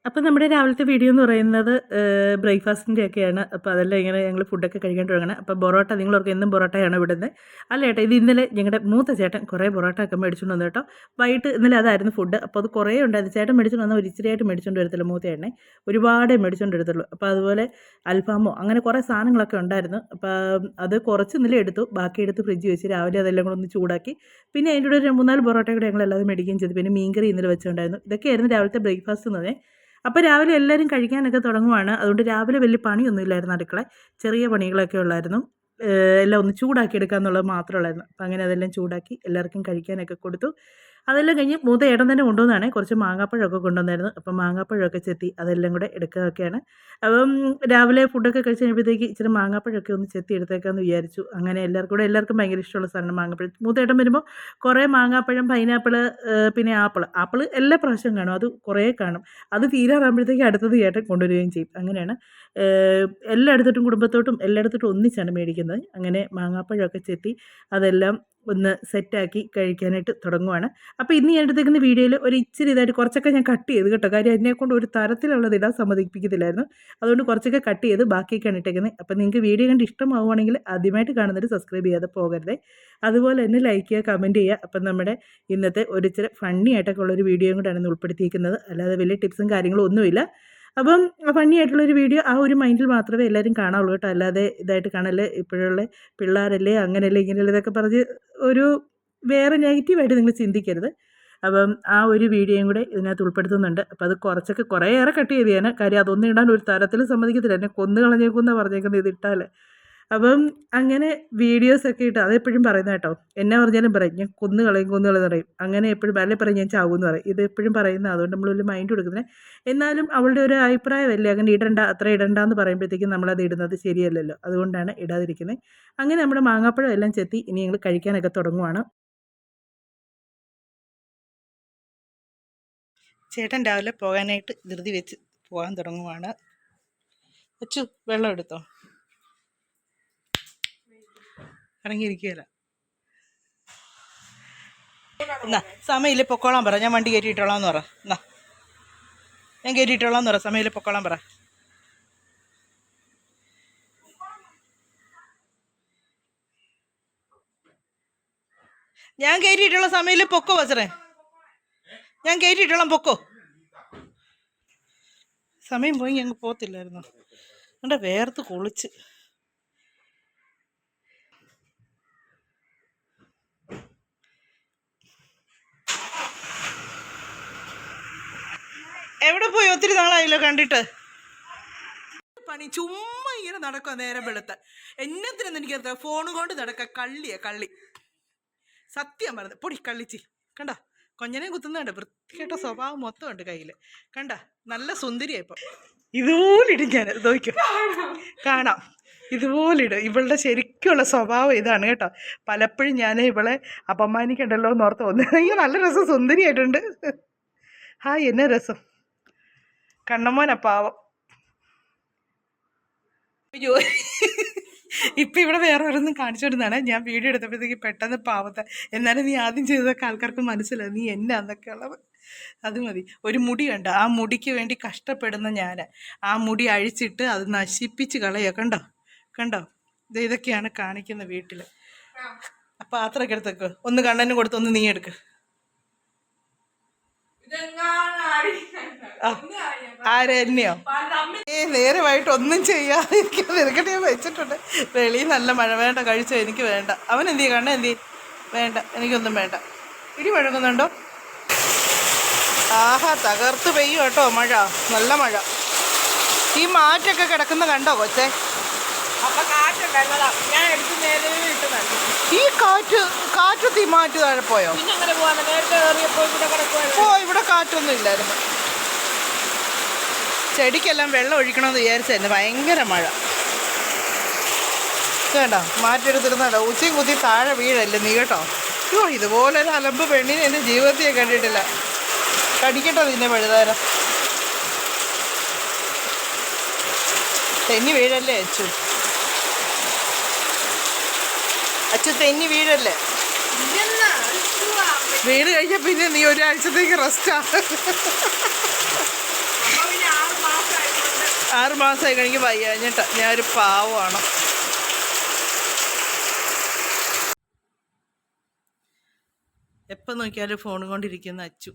അപ്പോൾ നമ്മുടെ രാവിലത്തെ വീഡിയോ എന്ന് പറയുന്നത് ബ്രേക്ക്ഫാസ്റ്റിൻ്റെ ഒക്കെയാണ്. അപ്പോൾ അതെല്ലാം ഇങ്ങനെ ഞങ്ങൾ ഫുഡൊക്കെ കഴിക്കാൻ തുടങ്ങണം. അപ്പോൾ പൊറോട്ട നിങ്ങളൊക്കെ എന്നും പൊറോട്ടയാണ് ഇവിടുന്ന്. അല്ല ചേട്ടാ, ഇത് ഇന്നലെ ഞങ്ങളുടെ മൂത്ത ചേട്ടൻ കുറേ പൊറോട്ട ഒക്കെ മേടിച്ചുകൊണ്ട് വന്നു കേട്ടോ. വൈകിട്ട് ഇന്നലെ അതായിരുന്നു ഫുഡ്. അപ്പോൾ അത് കുറേ ഉണ്ടായിരുന്നു. ചേട്ടൻ മേടിച്ചുകൊണ്ട് വന്നാൽ ഒരു ഇച്ചിരിയായിട്ട് മേടിച്ചുകൊണ്ട് വരത്തില്ല മൂത്ത ചേട്ടനെ, ഒരുപാടേ മേടിച്ചുകൊണ്ട് വരത്തുള്ളൂ. അപ്പോൾ അതുപോലെ അൽഫാമോ അങ്ങനെ കുറേ സാധനങ്ങളൊക്കെ ഉണ്ടായിരുന്നു. അപ്പോൾ അത് കുറച്ച് ഇന്നലെ എടുത്തു, ബാക്കി എടുത്ത് ഫ്രിഡ്ജ് വെച്ച് രാവിലെ അതെല്ലാം കൂടെ ഒന്ന് ചൂടാക്കി. പിന്നെ അതിൻ്റെ കൂടെ ഒരു 3-4 പൊറോട്ട കൂടെ ഞങ്ങൾ എല്ലാവരും മേടിക്കുകയും ചെയ്തു. പിന്നെ മീൻകറി ഇന്നലെ വെച്ചിട്ടുണ്ടായിരുന്നു. ഇതൊക്കെയായിരുന്നു രാവിലത്തെ ബ്രേക്ക്ഫാസ്റ്റ് എന്നതേ. അപ്പോൾ രാവിലെ എല്ലാവരും കഴിക്കാനൊക്കെ തുടങ്ങുവാണ്. അതുകൊണ്ട് രാവിലെ വലിയ പണിയൊന്നും ഇല്ലായിരുന്നു അടുക്കള. ചെറിയ പണികളൊക്കെ ഉള്ളായിരുന്നു. എല്ലാം ഒന്ന് ചൂടാക്കി എടുക്കുക എന്നുള്ളത് മാത്രമേ ഉള്ളായിരുന്നു. അപ്പം അങ്ങനെ അതെല്ലാം ചൂടാക്കി എല്ലാവർക്കും കഴിക്കാനൊക്കെ കൊടുത്തു. അതെല്ലാം കഴിഞ്ഞ് മൂത്ത ഏട്ടൻ തന്നെ കൊണ്ടുവന്നതാണ്. കുറച്ച് മാങ്ങാപ്പഴമൊക്കെ കൊണ്ടുവന്നായിരുന്നു. അപ്പം മാങ്ങാപ്പഴമൊക്കെ ചെത്തി അതെല്ലാം കൂടെ എടുക്കുകയൊക്കെയാണ്. അപ്പം രാവിലെ ഫുഡൊക്കെ കഴിച്ച് കഴിയുമ്പോഴത്തേക്ക് ഇച്ചിരി മാങ്ങാപ്പഴമൊക്കെ ഒന്ന് ചെത്തി എടുത്തേക്കാമെന്ന് വിചാരിച്ചു. അങ്ങനെ എല്ലാവർക്കും ഭയങ്കര ഇഷ്ടമുള്ള സാധനം മാങ്ങാപ്പഴം. മൂത്ത ഏട്ടൻ വരുമ്പോൾ കുറേ മാങ്ങാപ്പഴം, പൈനാപ്പിള്, പിന്നെ ആപ്പിള് എല്ലാ പ്രാവശ്യം കാണും. അത് കുറേ കാണും. അത് തീരാറാകുമ്പോഴത്തേക്ക് അടുത്തത് ചേട്ടൻ കൊണ്ടുവരികയും ചെയ്യും. അങ്ങനെയാണ് എല്ലായിടത്തോട്ടും കുടുംബത്തോട്ടും എല്ലായിടത്തോട്ടും ഒന്നിച്ചാണ് മേടിക്കുന്നത്. അങ്ങനെ മാങ്ങാപ്പഴമൊക്കെ ചെത്തി അതെല്ലാം ഒന്ന് സെറ്റാക്കി കഴിക്കാനായിട്ട് തുടങ്ങുവാണ്. അപ്പോൾ ഇന്ന് ഞാൻ എടുത്തേക്കുന്ന വീഡിയോയിൽ ഒരു ഇച്ചിരി ഇതായിട്ട് കുറച്ചൊക്കെ ഞാൻ കട്ട് ചെയ്ത് കേട്ടോ. കാര്യം അതിനെക്കൊണ്ട് ഒരു തരത്തിലുള്ളത് ഇടാൻ സമ്മതിപ്പിക്കത്തില്ലായിരുന്നു. അതുകൊണ്ട് കുറച്ചൊക്കെ കട്ട് ചെയ്ത് ബാക്കിയൊക്കെയാണ് ഇട്ടേക്കുന്നത്. അപ്പോൾ നിങ്ങൾക്ക് വീഡിയോ കണ്ട് ഇഷ്ടമാവുകയാണെങ്കിൽ ആദ്യമായിട്ട് കാണുന്നവർ സബ്സ്ക്രൈബ് ചെയ്യാതെ പോകരുത്. അതുപോലെ തന്നെ ലൈക്ക് ചെയ്യുക, കമൻറ്റ് ചെയ്യുക. അപ്പം നമ്മുടെ ഇന്നത്തെ ഒരു ഇച്ചിരി ഫണ്ണി ആയിട്ടൊക്കെ ഉള്ളൊരു വീഡിയോയും കൂടെയാണ് ഇന്ന് ഉൾപ്പെടുത്തിയിരിക്കുന്നത്. അല്ലാതെ വലിയ ടിപ്സും കാര്യങ്ങളും ഒന്നുമില്ല. അപ്പം ഫണ്ണി ആയിട്ടുള്ളൊരു വീഡിയോ ആ ഒരു മൈൻഡിൽ മാത്രമേ എല്ലാവരും കാണാവുള്ളൂ കേട്ടോ. അല്ലാതെ ഇതായിട്ട് കാണല്ലേ, ഇപ്പോഴുള്ള പിള്ളേരല്ലേ അങ്ങനെയല്ലേ ഇങ്ങനെയല്ലേ ഇതൊക്കെ പറഞ്ഞ് ഒരു വേറെ നെഗറ്റീവായിട്ട് നിങ്ങൾ ചിന്തിക്കരുത്. അപ്പം ആ ഒരു വീഡിയോയും കൂടെ ഇതിനകത്ത് ഉൾപ്പെടുത്തുന്നുണ്ട്. അപ്പം അത് കുറേയേറെ കട്ട് ചെയ്ത് ഞാൻ. കാര്യം അതൊന്നും ഇടാൻ ഒരു തരത്തിലും സമ്മതിക്കത്തില്ല. എന്നെ കൊന്നു കളഞ്ഞേക്കുമെന്നാണ് പറഞ്ഞേക്കുന്നത് ഇതിട്ടാൽ. അപ്പം അങ്ങനെ വീഡിയോസൊക്കെ ഇട്ട് അതെപ്പോഴും പറയുന്നത് കേട്ടോ. എന്നാ പറഞ്ഞാലും പറയും ഞാൻ കൊന്നു കളയും പറയും. അങ്ങനെ എപ്പോഴും അല്ലേ പറയും ഞാൻ ചാവുമെന്ന് പറയും. ഇത് എപ്പോഴും പറയുന്നത്. അതുകൊണ്ട് നമ്മൾ വലിയ മൈൻഡ് കൊടുക്കുന്നത്. എന്നാലും അവളുടെ ഒരു അഭിപ്രായമല്ലേ, അങ്ങനെ ഇടണ്ട, അത്ര ഇടണ്ടെന്ന് പറയുമ്പോഴത്തേക്കും നമ്മളത് ഇടുന്നത് ശരിയല്ലല്ലോ. അതുകൊണ്ടാണ് ഇടാതിരിക്കുന്നത്. അങ്ങനെ നമ്മുടെ മാങ്ങാപ്പഴം എല്ലാം ചെത്തി ഇനി ഞങ്ങൾ കഴിക്കാനൊക്കെ തുടങ്ങുവാണ്. ചേട്ടൻ രാവിലെ പോകാനായിട്ട് ധൃതി വെച്ച് പോകാൻ തുടങ്ങുവാണ്. അച്ചു വെള്ളം എടുത്തോ, ഇറങ്ങിയിരിക്കുകയല്ല. എന്നാ സമയമില്ല പൊക്കോളാൻ പറ. ഞാൻ വണ്ടി കയറ്റിയിട്ടോളാന്ന് പറ. എന്നാ ഞാൻ കയറ്റിയിട്ടോളാന്ന് പറ. സമയമില്ല പൊക്കോളാൻ പറ. ഞാൻ കയറ്റിയിട്ടുള്ള സമയമില്ല പൊക്കോ വച്ചറേ. ഞാൻ കയറ്റിയിട്ടോളാം പൊക്കോ. സമയം പോയി ഞങ്ങൾ പോകത്തില്ലായിരുന്നു. എൻ്റെ വേർത്ത് കുളിച്ച്. എവിടെ പോയി? ഒത്തിരി നാളായല്ലോ കണ്ടിട്ട്. പണി ചുമ്മാ ഇങ്ങനെ നടക്കുക നേരം വെളുത്ത. എന്നത്തിനൊന്നും എനിക്ക് ഫോൺ കൊണ്ട് നടക്കുക. കള്ളി സത്യം പറഞ്ഞത്. പൊടി കള്ളിച്ചി കണ്ട, കൊഞ്ഞനെ കുത്തുന്നുണ്ട്. വൃത്തികെട്ട സ്വഭാവം മൊത്തം ഉണ്ട് കയ്യിൽ. കണ്ട, നല്ല സുന്ദരിയായി. ഇപ്പം ഇതുപോലെ ഇടും ഞാൻ. നോക്കും കാണാം. ഇതുപോലെ ഇടും. ഇവളുടെ ശരിക്കുള്ള സ്വഭാവം ഇതാണ് കേട്ടോ. പലപ്പോഴും ഞാൻ ഇവളെ അപമാനിക്കണ്ടല്ലോ എന്നോർത്ത് തോന്നുന്നു. അയ്യോ നല്ല രസം, സുന്ദരിയായിട്ടുണ്ട്. ഹായ്, എന്നെ രസം. കണ്ണമ്മോനാ പാവം. അയ്യോ, ഇപ്പം ഇവിടെ വേറെ ഓരോന്നും കാണിച്ചുകൊണ്ടിരുന്നാണ്. ഞാൻ വീഡിയോ എടുത്തപ്പോഴത്തേക്ക് പെട്ടെന്ന് പാവത്തെ. എന്നാലും നീ ആദ്യം ചെയ്തതൊക്കെ ആൾക്കാർക്ക് മനസ്സിലായി നീ എന്നാന്നൊക്കെ ഉള്ളത്. അത് മതി. ഒരു മുടി കണ്ട, ആ മുടിക്ക് വേണ്ടി കഷ്ടപ്പെടുന്ന ഞാൻ ആ മുടി അഴിച്ചിട്ട് അത് നശിപ്പിച്ച് കളയോ. കണ്ടോ ഇതൊക്കെയാണ് കാണിക്കുന്ന വീട്ടിൽ. അപ്പം പാത്രമൊക്കെ എടുത്തേക്ക്. ഒന്ന് കണ്ണനും കൊടുത്ത് ഒന്ന് നീ എടുക്ക്. ആരെന്നെയോ? നേരമായിട്ട് ഒന്നും ചെയ്യാതിരിക്കാൻ നിനക്കട്ടെ ഞാൻ വെച്ചിട്ടുണ്ട്. വെളിയിൽ നല്ല മഴ. വേണ്ട, കഴിച്ചോ. എനിക്ക് വേണ്ട. അവൻ എന്ത് ചെയ്യും? കണ്ണ എന്ത് ചെയ്യും? വേണ്ട, എനിക്കൊന്നും വേണ്ട. ഇടി മുഴങ്ങുന്നുണ്ടോ? ആഹാ, തകർത്ത് പെയ്യും കേട്ടോ മഴ. നല്ല മഴ. ഈ മാറ്റൊക്കെ കിടക്കുന്ന കണ്ടോ കൊച്ചേ? ഈ കാറ്റത്ത് ഈ മാറ്റ് താഴെ പോയോ? ഇവിടെ കാറ്റൊന്നും ഇല്ലായിരുന്നു. ചെടിക്കെല്ലാം വെള്ളം ഒഴിക്കണമെന്ന് വിചാരിച്ചായിരുന്നു. ഭയങ്കര മഴ. കേട്ടോ, മാറ്റെടുത്തിരുന്നോ. ഉച്ചയും കുത്തി താഴെ വീഴല്ലേ നീ കേട്ടോ. അയ്യോ, ഇതുപോലൊരു അലമ്പ് പെണ്ണിനെ എൻ്റെ ജീവിതത്തിൽ കണ്ടിട്ടില്ല. കടിക്കട്ടോ നിന്നെ പഴുതാരം. തെന്നി വീഴല്ലേ അച്ചു തെന്നി വീഴല്ലേ. വീട് കഴിഞ്ഞാൽ പിന്നെ നീ ഒരാഴ്ചത്തേക്ക് റെസ്റ്റാ. 6 മാസമായി കഴിഞ്ഞ് വയ്യാഞ്ഞിട്ട് ഞാനൊരു പാവമാണ്. എപ്പം നോക്കിയാലും ഫോൺ കൊണ്ടിരിക്കുന്ന അച്ചു.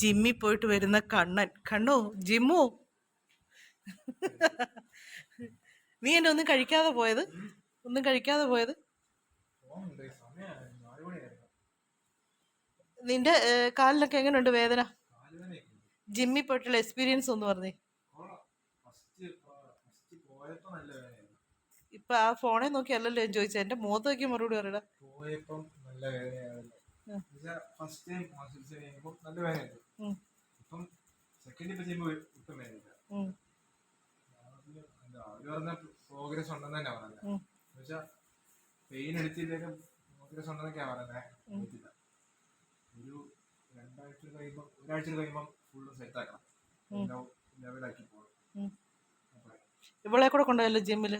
ജിമ്മിൽ പോയിട്ട് വരുന്ന കണ്ണൻ. കണ്ണോ ജിമ്മോ, നീ എന്നെ ഒന്നും കഴിക്കാതെ പോയത്? നിന്റെ കാലിനൊക്കെ എങ്ങനെയുണ്ട് വേദന? ജിമ്മിൽ പോയിട്ടുള്ള എക്സ്പീരിയൻസ് ഒന്ന് പറഞ്ഞേ. ഇപ്പൊ ആ ഫോണെ നോക്കി അല്ലല്ലോ ഞാൻ ചോദിച്ചത്, എന്റെ മുഖത്ത് നോക്കി മറുപടി പറയടാ. പ്രോഗ്രസ് ഉണ്ടെന്ന് തന്നെ പറഞ്ഞത്. പെയിൻ എടുത്തില്ലേലും പ്രോഗ്രസ് ഉണ്ടെന്നൊക്കെയാ പറയുന്നത്. ഒരു ഒരാഴ്ച കഴിയുമ്പോൾ ഫുള്ള് സെറ്റ് ആക്കണം, ലെവലാക്കി പോകണം. ഇവളെ കൂടെ കൊണ്ടുപോയല്ലോ ജിമ്മില്.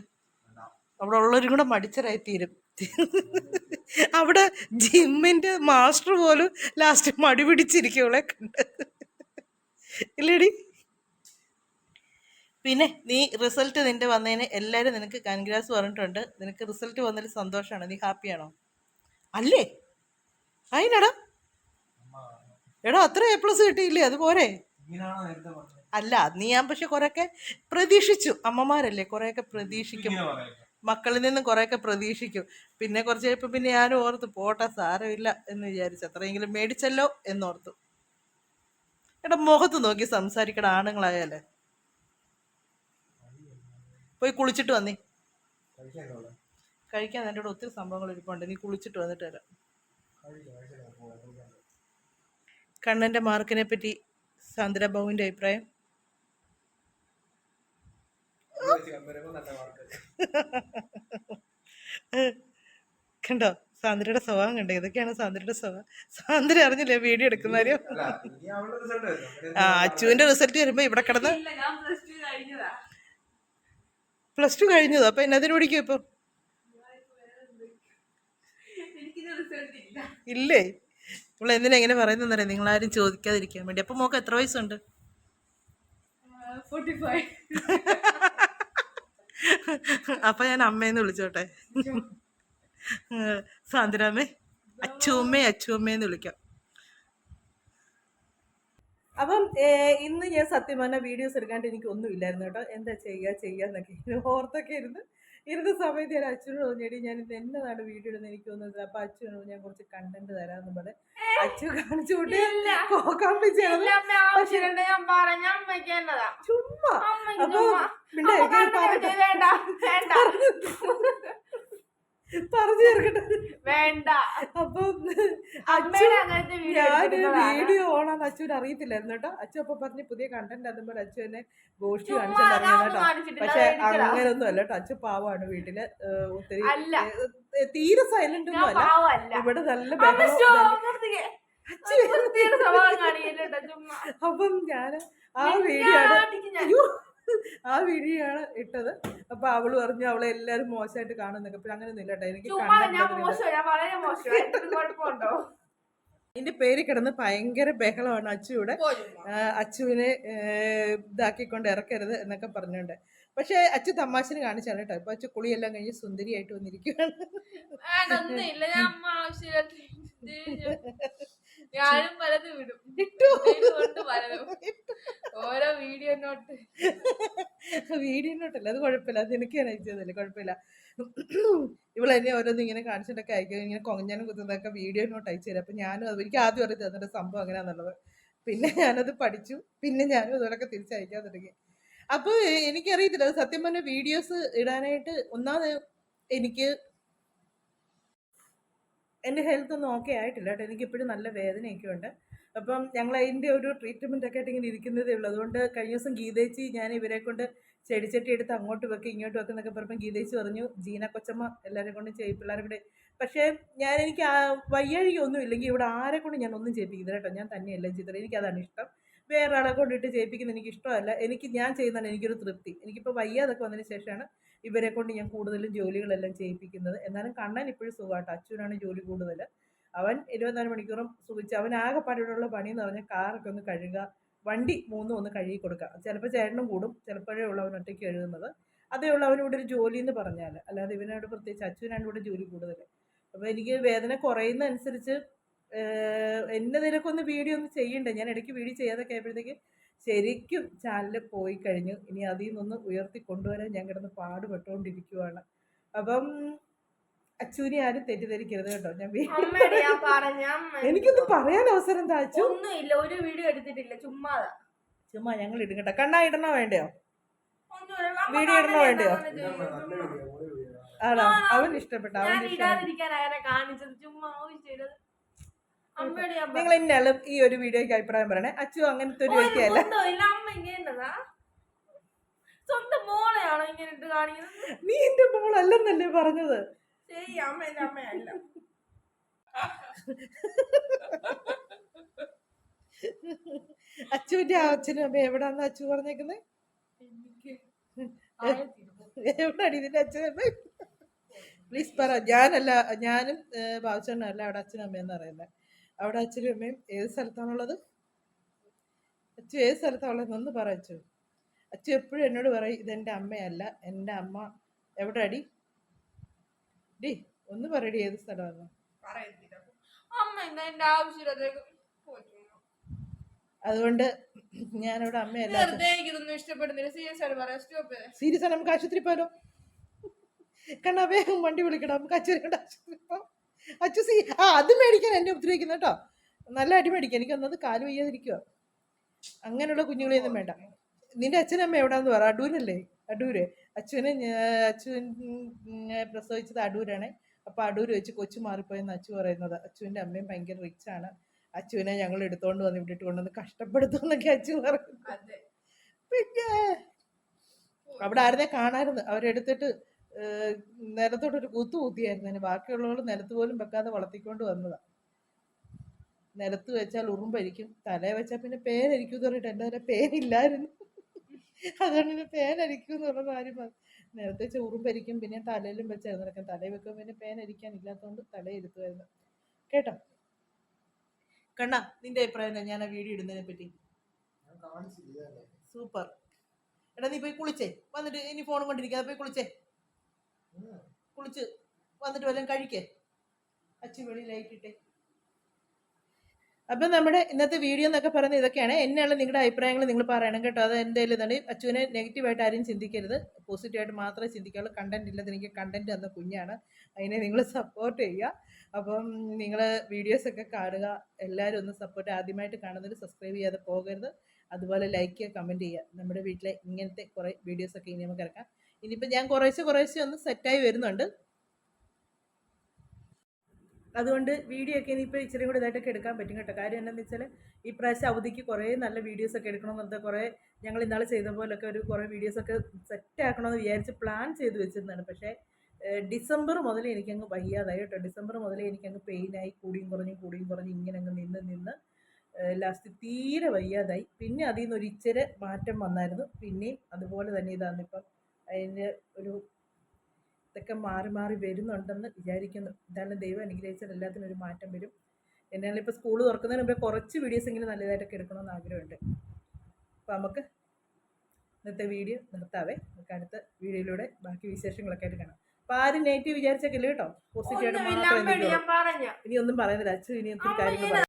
അവിടെ ഉള്ളവരും കൂടെ മടിച്ചരായി തീരും. അവിടെ ജിമ്മിന്റെ മാസ്റ്റർ പോലും ലാസ്റ്റ് മടി പിടിച്ചിരിക്കും ഇവളെ കണ്ട്, ഇല്ലേടി? പിന്നെ നീ റിസൾട്ട് നിന്റെ വന്നതിന് എല്ലാവരും നിനക്ക് കൺഗ്രാസ് പറഞ്ഞിട്ടുണ്ട്. നിനക്ക് റിസൾട്ട് വന്നതിൽ സന്തോഷമാണ്. നീ ഹാപ്പിയാണോ? അല്ലേ? അതിനടാ എടാ അത്ര A+ കിട്ടിയില്ലേ? അതുപോലെ അല്ല, നീ ഞാൻ പക്ഷെ കുറെയൊക്കെ പ്രതീക്ഷിച്ചു. അമ്മമാരല്ലേ, കുറെയൊക്കെ പ്രതീക്ഷിക്കും, മക്കളിൽ നിന്നും കുറെയൊക്കെ പ്രതീക്ഷിക്കും. പിന്നെ കുറച്ച് കഴിയുമ്പോൾ പിന്നെ ഞാനും ഓർത്ത് പോട്ടെ സാരമില്ല എന്ന് വിചാരിച്ചു. അത്രയെങ്കിലും മേടിച്ചല്ലോ എന്നോർത്തു. എടാ മുഖത്ത് നോക്കി സംസാരിക്കട, ആണുങ്ങളായാലേ. പോയി കുളിച്ചിട്ട് വന്നേ. കഴിക്കാൻ എൻ്റെ കൂടെ ഒത്തിരി സംഭവങ്ങൾ ഇരിപ്പുണ്ട്, നീ കുളിച്ചിട്ട് വന്നിട്ട് വരാം. കണ്ണൻ്റെ മാർക്കിനെ പറ്റി സാന്ദ്ര ബാബുവിൻ്റെ അഭിപ്രായം? കണ്ടോ സാന്ദ്രയുടെ സ്വഭാവം കണ്ടോ? ഇതൊക്കെയാണ് സാന്ദ്രയുടെ സ്വഭാവം. സാന്ദ്ര അറിഞ്ഞില്ലേ വീഡിയോ എടുക്കുന്ന കാര്യം? അച്ചുവിന്റെ റിസൾട്ട് വരുമ്പോ ഇവിടെ കിടന്ന് +2 കഴിഞ്ഞതോ? അപ്പൊ എന്നതിന് പഠിക്കും ഇപ്പൊ? ഇല്ലേ? നമ്മൾ എന്തിനാ എങ്ങനെ പറയുന്നറിയാം, നിങ്ങളാരും ചോദിക്കാതിരിക്കാൻ വേണ്ടി. അപ്പൊ മോക്ക് എത്ര വയസ്സുണ്ട്? 45. അപ്പൊ ഞാൻ അമ്മേന്ന് വിളിച്ചോട്ടെ? സാന്ദ്രാമ്മേ, അച്ചുമ്മേന്ന് വിളിക്കാം. അപ്പം ഇന്ന് ഞാൻ സത്യം പറഞ്ഞാൽ വീഡിയോസ് എടുക്കാണ്ട് എനിക്ക് ഒന്നും ഇല്ലായിരുന്നു കേട്ടോ. എന്താ ചെയ്യാന്നൊക്കെ ഓർത്തൊക്കെ ഇരുന്ന സമയത്ത് ഞാൻ അച്ഛനോട് തോന്നിയേടി ഞാൻ ഇത് എന്നതാണ് വീഡിയോ ഇടുന്നത് എനിക്ക് തോന്നുന്നത്. അപ്പൊ അച്ഛനോട് ഞാൻ കുറച്ച് കണ്ടന്റ് തരാമെന്ന് പറഞ്ഞ് അച്ഛൻ കാണിച്ചു കൂട്ടി പോകാൻ വെച്ചത്. ചുമ്മാ അപ്പൊ പിന്നെ പറഞ്ഞു തീർക്കട്ടെ വേണ്ട. അപ്പൊ ഞാൻ വീഡിയോ ഓണാന്ന് അച്ഛൻ അറിയത്തില്ലായിരുന്നു കേട്ടോ. അച്ഛൻ അപ്പൊ പറഞ്ഞ് പുതിയ കണ്ടന്റ് അതുമ്പോൾ അച്ഛൻ എന്നെ ഗോഷ്ടി കാണിച്ചിട്ടുണ്ടായിരുന്നു കേട്ടോ. പക്ഷെ അങ്ങനെയൊന്നും അല്ല കേട്ടോ. അച്ഛൻ പാവമാണ്, വീട്ടില് ഒത്തിരി തീരെ സൈലന്റ് ഒന്നും അല്ല. ഇവിടെ നല്ല അപ്പം ഞാൻ ആ വീഡിയോ ആണ് ഇട്ടത്. അപ്പൊ അവള് പറഞ്ഞു അവളെ എല്ലാരും മോശമായിട്ട് കാണുന്നൊക്കെ. അപ്പൊ അങ്ങനെയൊന്നും ഇല്ല കേട്ടോ. എനിക്ക് ഇതിന്റെ പേര് കിടന്ന് ഭയങ്കര ബഹളമാണ് അച്ചുവിടെ. അച്ചുവിനെ ഇതാക്കിക്കൊണ്ട് ഇറക്കരുത് എന്നൊക്കെ പറഞ്ഞോണ്ട്. പക്ഷെ അച്ചു തമാശന് കാണിച്ചാണ് കേട്ടോ. ഇപ്പൊ അച്ചു കുളിയെല്ലാം കഴിഞ്ഞ് സുന്ദരിയായിട്ട് വന്നിരിക്കുകയാണ്. ഞാനും പലതും വിടും ഓരോ വീഡിയോ നോട്ടല്ല, അത് കുഴപ്പമില്ല, അത് എനിക്ക് അയച്ചതല്ലേ, കുഴപ്പമില്ല. ഇവളെന്നെ ഓരോന്നും ഇങ്ങനെ കാണിച്ചിട്ടൊക്കെ അയക്കും, ഇങ്ങനെ കൊങ്ങഞ്ഞാനും കുത്തുന്നതൊക്കെ വീഡിയോ നോട്ട് അയച്ചു തരാം. അപ്പൊ ഞാനും അത് എനിക്ക് ആദ്യം അറിയാം അതിന്റെ സംഭവം എങ്ങനെയാന്നുള്ളത്. പിന്നെ ഞാനത് പഠിച്ചു, പിന്നെ ഞാനും അതോടൊക്കെ തിരിച്ചയക്കാൻ തുടങ്ങി. അപ്പൊ എനിക്കറിയത്തില്ല, അത് സത്യം പറഞ്ഞ വീഡിയോസ് ഇടാനായിട്ട് ഒന്നാമത് എനിക്ക് എൻ്റെ ഹെൽത്ത് ഒന്നും ഓക്കെ ആയിട്ടില്ല കേട്ടോ. എനിക്കിപ്പോഴും നല്ല വേദനയൊക്കെ ഉണ്ട്. അപ്പം ഞങ്ങൾ അതിൻ്റെ ഒരു ട്രീറ്റ്മെൻ്റ് ഒക്കെ ആയിട്ട് ഇങ്ങനെ ഇരിക്കുന്നതേ ഉള്ളൂ. അതുകൊണ്ട് കഴിഞ്ഞ ദിവസം ഗീതേച്ചി ഞാൻ ഇവരെ കൊണ്ട് ചെടിച്ചട്ടി എടുത്ത് അങ്ങോട്ട് വെക്കും ഇങ്ങോട്ട് വെക്കും എന്നൊക്കെ പറഞ്ഞപ്പോൾ ഗീതേച്ചി പറഞ്ഞു ജീന കൊച്ചമ്മ എല്ലാവരെ കൊണ്ടും പിള്ളേരെ കൂടെ. പക്ഷേ എനിക്ക് വയ്യാഴിക ഒന്നും ഇല്ലെങ്കിൽ ഇവിടെ ആരെ കൊണ്ട് ഞാൻ ഒന്നും ചെയ്യിപ്പിക്കുന്നില്ല കേട്ടോ. ഞാൻ തന്നെയല്ല ചെയ്തത്, എനിക്കതാണ് ഇഷ്ടം. വേറെ ആളെ കൊണ്ടിട്ട് ചെയ്യിപ്പിക്കുന്നത് എനിക്ക് ഇഷ്ടമല്ല. ഞാൻ ചെയ്യുന്നതാണ് എനിക്കൊരു തൃപ്തി. എനിക്കിപ്പോൾ വയ്യാതൊക്കെ വന്നതിന് ശേഷമാണ് ഇവരെ കൊണ്ട് ഞാൻ കൂടുതലും ജോലികളെല്ലാം ചെയ്യിപ്പിക്കുന്നത്. എന്നാലും കണ്ണൻ ഇപ്പോഴും സുഖമാട്ടോ. അച്ഛനാണ് ജോലി കൂടുതൽ. അവൻ 24 മണിക്കൂറും സുഖിച്ച് അവൻ ആകെപ്പാടിയുള്ള പണി എന്ന് പറഞ്ഞാൽ കാറൊക്കെ ഒന്ന് കഴുകുക, വണ്ടി മൂന്നും ഒന്ന് കഴുകി കൊടുക്കുക. ചിലപ്പോൾ ചേട്ടനും കൂടും, ചിലപ്പോഴേ ഉള്ളൂ അവൻ ഒറ്റയ്ക്ക് കഴുകുന്നത്. അതേ ഉള്ളൂ അവനിവിടെ ഒരു ജോലി എന്ന് പറഞ്ഞാൽ. അല്ലാതെ ഇവനോട് പ്രത്യേകിച്ച് അച്ഛനാണ് ഇവിടെ ജോലി കൂടുതൽ. അപ്പോൾ എനിക്ക് വേദന കുറയുന്ന അനുസരിച്ച് എന്നെ നിനക്കൊന്ന് വീഡിയോ ഒന്ന് ചെയ്യണ്ടേ. ഞാൻ ഇടയ്ക്ക് വീഡിയോ ചെയ്യാതൊക്കെ ആയപ്പോഴത്തേക്ക് ശരിക്കും ചാനൽ പോയി കഴിഞ്ഞു. ഇനി അതിൽ നിന്നൊന്ന് ഉയർത്തി കൊണ്ടുവരാൻ ഞാൻ കിടന്ന് പാടുപെട്ടുകൊണ്ടിരിക്കുവാണ്. അപ്പം അച്ഛനെ ആരും തെറ്റിദ്ധരിക്കരുത് കേട്ടോ. എനിക്കൊന്ന് പറയാൻ അവസരം എന്താ അച്ചു? ഒന്നുമില്ല, ഒരു വീഡിയോ എടുത്തിട്ടില്ല, ചുമ്മാ ഞങ്ങൾ ഇടും കേട്ടോ. കണ്ണാ ഇടണോ വേണ്ടയോ? വീഡിയോ ഇടണോ വേണ്ടയോ? ആണോ? അവൻ ഇഷ്ടപ്പെട്ട നിങ്ങൾ ഇന്നാളും ഈ ഒരു വീഡിയോയ്ക്ക് അഭിപ്രായം പറയണേ. അച്ചു അങ്ങനത്തെ ഒരു വ്യക്തിയല്ല. സ്വന്തം മോളെയാണോ ഇങ്ങനെ ഇട്ട് കാണിക്കുന്നത്? നീ എന്റെ മോളല്ലെന്നല്ലേ പറഞ്ഞത്? ശരി, അമ്മ എന്റെ അമ്മയല്ല. അച്ചുവിന്റെ അച്ഛനും അമ്മ എവിടാന്ന് അച്ചു പറഞ്ഞേക്കുന്നത്? എവിടാണ് ഇതിന്റെ അച്ഛനമ്മ? പ്ലീസ് പറ. ഞാനല്ല, ഞാനും ബാബുച്ചേട്ടനല്ല അവിടെ അച്ഛനും അമ്മയെന്ന് പറയുന്നത്. അവിടെ അച്ഛനും അമ്മയും ഏത് സ്ഥലത്താണുള്ളത്? അച്ചു ഏത് സ്ഥലത്താണുള്ളത് ഒന്ന് പറ അച്ചു. അച്ചു എപ്പോഴും എന്നോട് പറയും ഇതെൻ്റെ അമ്മയല്ല, എൻ്റെ അമ്മ എവിടെ അടി ഡി ഒന്ന് പറയടി ഏത് സ്ഥലമാണ്? അതുകൊണ്ട് ഞാനവിടെ അമ്മയല്ല. സീരിയസ് ആണ്. നമുക്ക് ആശുപത്രി പോലോ? കണ്ണാ വേഗം വണ്ടി വിളിക്കണം, നമുക്ക് അച്ഛനെ ആശുപത്രി പോകാം. അച്ചു അത് മേടിക്കാൻ എന്നെ ഉപദ്രവിക്കുന്നു കേട്ടോ. നല്ല അടി മേടിക്കാൻ. എനിക്കൊന്നത് കാല് വയ്യാതിരിക്കുക. അങ്ങനെയുള്ള കുഞ്ഞുങ്ങളെയൊന്നും വേണ്ട. നിന്റെ അച്ഛനമ്മ എവിടാന്ന് പറ? അടൂരല്ലേ? അടൂര്. അച്ഛൻ പ്രസവിച്ചത് അടൂരാണ്. അപ്പോൾ അടൂര് വെച്ച് കൊച്ചു മാറിപ്പോയെന്ന് അച്ചു പറയുന്നത്. അച്ചുവിൻ്റെ അമ്മയും ഭയങ്കര റിച്ചാണ്. അച്ചുവിനെ ഞങ്ങൾ എടുത്തോണ്ട് വന്ന് ഇവിടെ ഇട്ട് കൊണ്ടുവന്ന് കഷ്ടപ്പെടുത്തുമെന്നൊക്കെ അച്ചു പറയും. പിന്നെ അവിടെ ആരുന്നെ കാണായിരുന്നു. അവരെടുത്തിട്ട് നിലത്തോട്ടൊരു കുത്തു കുത്തിയായിരുന്നു. അതിന് ബാക്കിയുള്ളവർ നിലത്ത് പോലും വെക്കാതെ വളർത്തിക്കൊണ്ട് വന്നതാണ്. നിലത്ത് വെച്ചാൽ ഉറുമ്പരിക്കും, തലയെ വെച്ചാൽ പിന്നെ പേരരിക്കും എന്ന് പറഞ്ഞിട്ട് എൻ്റെ അതിലെ പേരില്ലായിരുന്നു. അതുകൊണ്ട് പിന്നെ പേനരിക്കും എന്നുള്ള കാര്യം നേരത്തെ വെച്ചാൽ ഉറുമ്പരിക്കും. പിന്നെ തലയിലും വെച്ചായിരുന്നു നടക്കാൻ. തലയിൽ വെക്കുമ്പോൾ പിന്നെ പേനരിക്കാൻ ഇല്ലാത്തതുകൊണ്ട് തലയിരുത്തുമായിരുന്നു കേട്ടോ. കണ്ണാ നിന്റെ അഭിപ്രായം എന്താ ഞാൻ ആ വീഡിയോ ഇടുന്നതിനെ പറ്റി? സൂപ്പർ. എടാ നീ പോയി കുളിച്ചേ വന്നിട്ട് ഇനി ഫോണും കൊണ്ടിരിക്കാതെ പോയി കുളിച്ചേ. കുളിച്ച് വന്നിട്ട് വല്ലതും കഴിക്കേ. അച്ഛൻ വെളി ലൈറ്റ് ഇട്ടേ. അപ്പം നമ്മുടെ ഇന്നത്തെ വീഡിയോ എന്നൊക്കെ പറയുന്നത് ഇതൊക്കെയാണ്. എന്നെയുള്ള നിങ്ങളുടെ അഭിപ്രായങ്ങൾ നിങ്ങൾ പറയണം കേട്ടോ. അത് എന്തായാലും ഇതാണ്. അച്ഛനെ നെഗറ്റീവായിട്ട് ആരും ചിന്തിക്കരുത്, പോസിറ്റീവായിട്ട് മാത്രമേ ചിന്തിക്കാവുള്ളൂ. കണ്ടന്റ് ഇല്ലാതെ എനിക്ക് കണ്ടന്റ് തന്ന കുഞ്ഞാണ്, അതിനെ നിങ്ങൾ സപ്പോർട്ട് ചെയ്യുക. അപ്പം നിങ്ങൾ വീഡിയോസൊക്കെ കാണുക, എല്ലാവരും ഒന്ന് സപ്പോർട്ട്. ആദ്യമായിട്ട് കാണുന്നവർ സബ്സ്ക്രൈബ് ചെയ്യാതെ പോകരുത്. അതുപോലെ ലൈക്ക് ചെയ്യുക, കമൻറ്റ് ചെയ്യുക. നമ്മുടെ വീട്ടിലെ ഇങ്ങനത്തെ കുറേ വീഡിയോസൊക്കെ ഇനി നമുക്ക് ഇറക്കാം. ഇനിയിപ്പോൾ ഞാൻ കുറേശ്ശെ ഒന്ന് സെറ്റായി വരുന്നുണ്ട്. അതുകൊണ്ട് വീഡിയോ ഒക്കെ ഇനിയിപ്പോൾ ഇച്ചിരി കൂടി ഇതായിട്ടൊക്കെ എടുക്കാൻ പറ്റും കേട്ടോ. കാര്യം എന്താണെന്ന് വെച്ചാൽ ഈ പ്രാവശ്യം അവധിക്ക് കുറേ നല്ല വീഡിയോസൊക്കെ എടുക്കണമെന്നുണ്ട്. കുറേ ഞങ്ങൾ ഇന്നാൾ ചെയ്ത പോലൊക്കെ ഒരു കുറേ വീഡിയോസൊക്കെ സെറ്റ് ആക്കണമെന്ന് വിചാരിച്ച് പ്ലാൻ ചെയ്ത് വെച്ചിരുന്നതാണ്. പക്ഷേ ഡിസംബർ മുതൽ എനിക്കങ്ങ് വയ്യാതായി കേട്ടോ. ഡിസംബർ മുതലേ എനിക്കങ്ങ് പെയിനായി, കൂടിയും കുറഞ്ഞ് ഇങ്ങനെ അങ്ങ് നിന്ന് ലാസ്റ്റ് തീരെ വയ്യാതായി. പിന്നെ അതിൽ നിന്ന് ഒരു ഇച്ചിരി മാറ്റം വന്നായിരുന്നു. പിന്നെയും അതുപോലെ തന്നെ ഇതാണ്. ഇപ്പം അതിൻ്റെ ഒരു ഇതൊക്കെ മാറി വരുന്നുണ്ടെന്ന് വിചാരിക്കുന്നു. എന്തായാലും ദൈവം അനുഗ്രഹിച്ചാൽ എല്ലാത്തിനും ഒരു മാറ്റം വരും. എന്നാലും ഇപ്പോൾ സ്കൂൾ തുറക്കുന്നതിന് മുമ്പേ കുറച്ച് വീഡിയോസ് എങ്കിലും നല്ലതായിട്ടൊക്കെ എടുക്കണമെന്ന് ആഗ്രഹമുണ്ട്. അപ്പോൾ നമുക്ക് ഇന്നത്തെ വീഡിയോ നിർത്താവേ. നമുക്ക് അടുത്ത വീഡിയോയിലൂടെ ബാക്കി വിശേഷങ്ങളൊക്കെ ആയിട്ട് കാണാം. അപ്പോൾ ആരും നെഗറ്റീവ് വിചാരിച്ചേക്കില്ല കേട്ടോ. പോസിറ്റീവായിട്ട് മാത്രമേ. ഇനി ഒന്നും പറയുന്നില്ല അച്ഛൻ, ഇനി ഒത്തിരി കാര്യങ്ങൾ